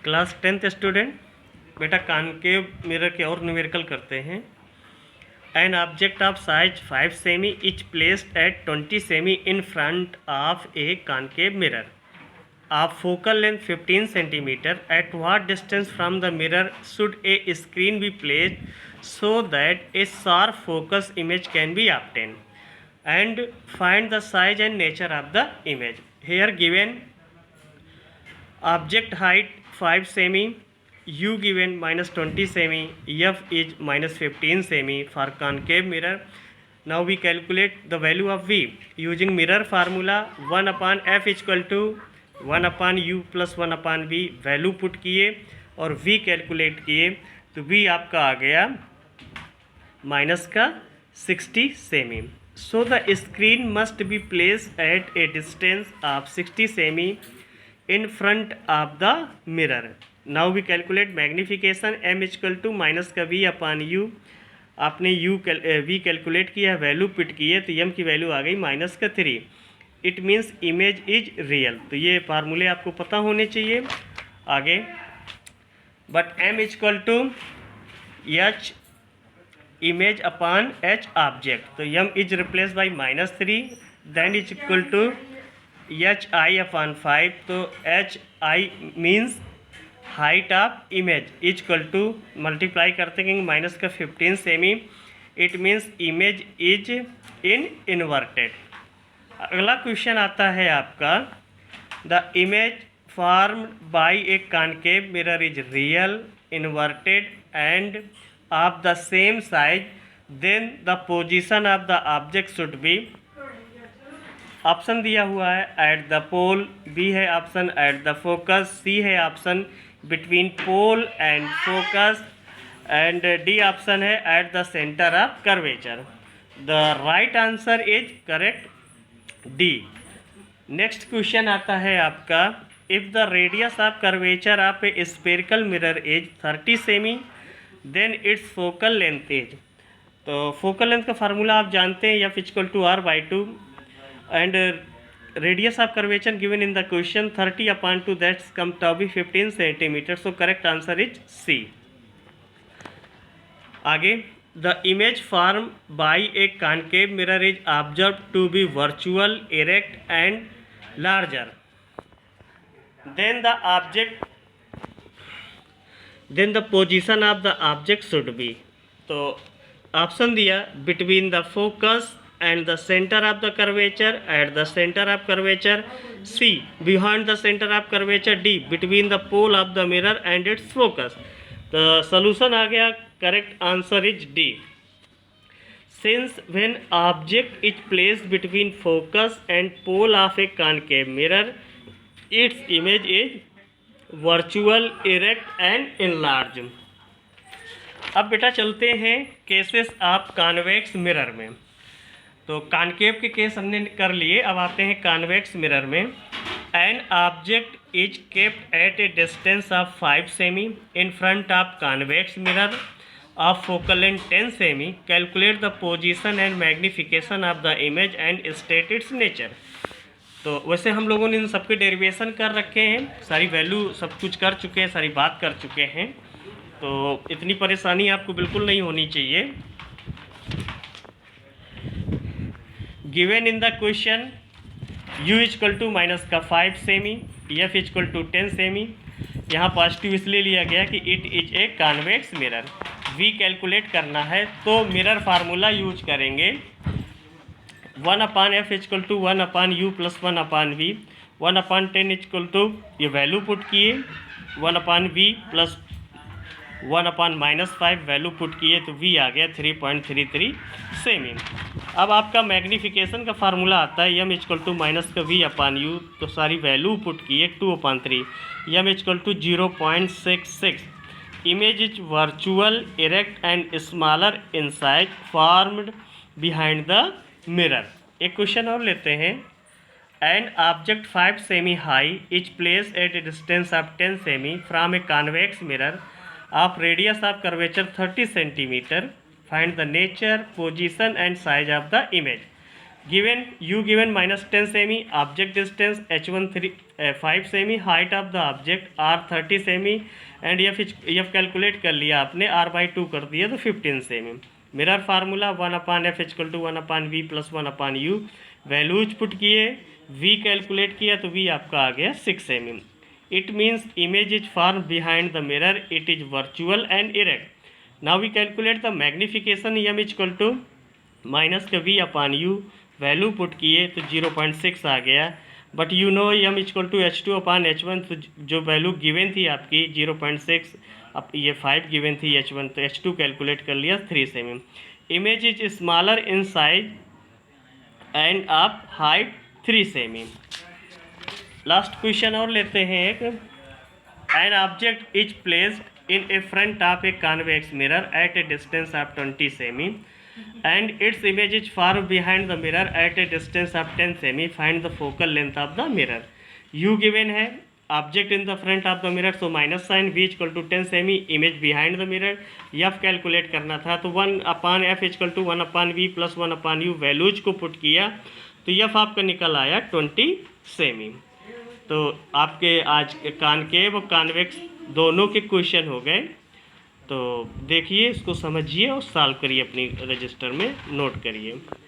Class 10th student, बेटा concave mirror के और न्यूमेरिकल करते हैं। An object of size 5 semi each placed at 20 semi in front of a concave mirror of focal length 15 centimetre. At what distance from the mirror should a screen be placed so that a sharp focus image can be obtain and find the size and nature of the image. Here given object height 5 semi, u given -20 semi, f is -15 semi for concave mirror. Now we calculate the value of v using mirror formula 1 upon f is equal to 1 upon u plus 1 upon v। Value put किए और v calculate किए तो v आपका आ गया -60 semi. So the screen must be placed at a distance of 60 semi in front of the mirror. Now we calculate magnification m equal to minus का v upon u। आपने v calculate किया, value put की है तो m की value आ गई -3। It means image is real. तो ये फार्मूले आपको पता होने चाहिए। आगे but m equal to h image upon h object, तो m is replace by -3, then is equal to H I upon 5। तो H I means height of image equal to multiply करते हैं -15 सेमी। It means image is in inverted. अगला question आता है आपका, the image formed by a concave mirror is real, inverted and of the same size, then the position of the object should be. Option दिया हुआ है at the pole, B है option at the focus, C है option between pole and focus and D option है at the centre of curvature. The right answer is correct D. Next question आता है आपका, if the radius of curvature of a spherical mirror is 30 semi then its focal length is. तो focal length का formula आप जानते हैं, F equal to r/2 and radius of curvature given in the question 30 upon 2, that's come to be 15 centimeters. So correct answer is C. आगे the image formed by a concave mirror is observed to be virtual, erect and larger than the object, then the position of the object should be। तो option दिया between the focus and the center of the curvature, at the center of curvature, C behind the center of curvature, D between the pole of the mirror and its focus। the solution आ गया, correct answer is D। since when object is placed between focus and pole of a concave mirror, its image is virtual, erect and enlarged। अब बेटा चलते हैं cases of convex mirror में। तो concave के case हमने कर लिए, अब आते हैं कॉन्वेक्स मिरर में। An object is kept at a distance of 5 semi in front of convex mirror of focal length 10 semi. Calculate the position and magnification of the image and state it's nature. तो वैसे हम लोगों ने इन सबके derivation कर रखे हैं, सारी वैल्यू सब कुछ कर चुके हैं, सारी बात कर चुके हैं, तो इतनी परेशानी आपको बिल्कुल नहीं होनी चाहिए। Given in the question u equal to minus का 5 सेमी, f इक्वल टू 10 सेमी। यहाँ पॉजिटिव इसलिए लिया गया कि it is a convex mirror. v calculate करना है तो मिरर फार्मूला यूज करेंगे 1 upon F equal to 1 upon U plus 1 upon V. 1 upon 10 equal to ये वैल्यू पुट किए, 1 upon V plus 1 upon -5 value put किए तो v आ गया 3.33 semi. अब आपका मैग्नीफिकेशन का फार्मूला आता है m इक्वल टू माइनस का v अपान यू, तो सारी वैल्यू पुट किए 2/3, m equal to 0.66। Image is virtual, erect and smaller in size, formed behind the mirror. एक क्वेश्चन और लेते हैं। An object 5 semi high is place at a distance of 10 semi from a convex mirror of radius of curvature 30 centimeter. Find the nature, position and size of the image. Given u given -10 semi, object distance 5 सेमी, height of the object are 30 semi and F calculate कर लिया आपने, R by 2 कर दिया तो 15 semi. Mirror formula 1/f equal to 1/v plus 1/u, values put किए, v calculate किया तो v आपका आ गया 6 semi. It means image is form behind the mirror, it is virtual and erect. Now we calculate the magnification, M equal to minus का v/u, value put किए तो 0.6 आ गया, but you know M equal to h2/h1, तो जो value given थी आपकी 0.6, अब ये 5 गिवन थी h1, तो h2 कैलकुलेट कर लिया 3 semi. Image is smaller in size end of height 3 semi. Last question और लेते हैं एक। An object is placed in A front of A convex mirror at a distance of 20 semi and its image is far behind the mirror at a distance of 10 semi. Find the focal length of the mirror. U given है, object in the front of the mirror, so minus sign, V equal to 10 semi, image behind the mirror, F calculate करना था तो 1/f equal to 1/v plus 1/u, values को put किया तो F आपका निकल आया 20 सेमी। तो आपके आज कॉनकेव और कॉन्वेक्स दोनों के क्वेश्चन हो गए। तो देखिए, इसको समझिए और सॉल्व करिए, अपनी रजिस्टर में नोट करिए।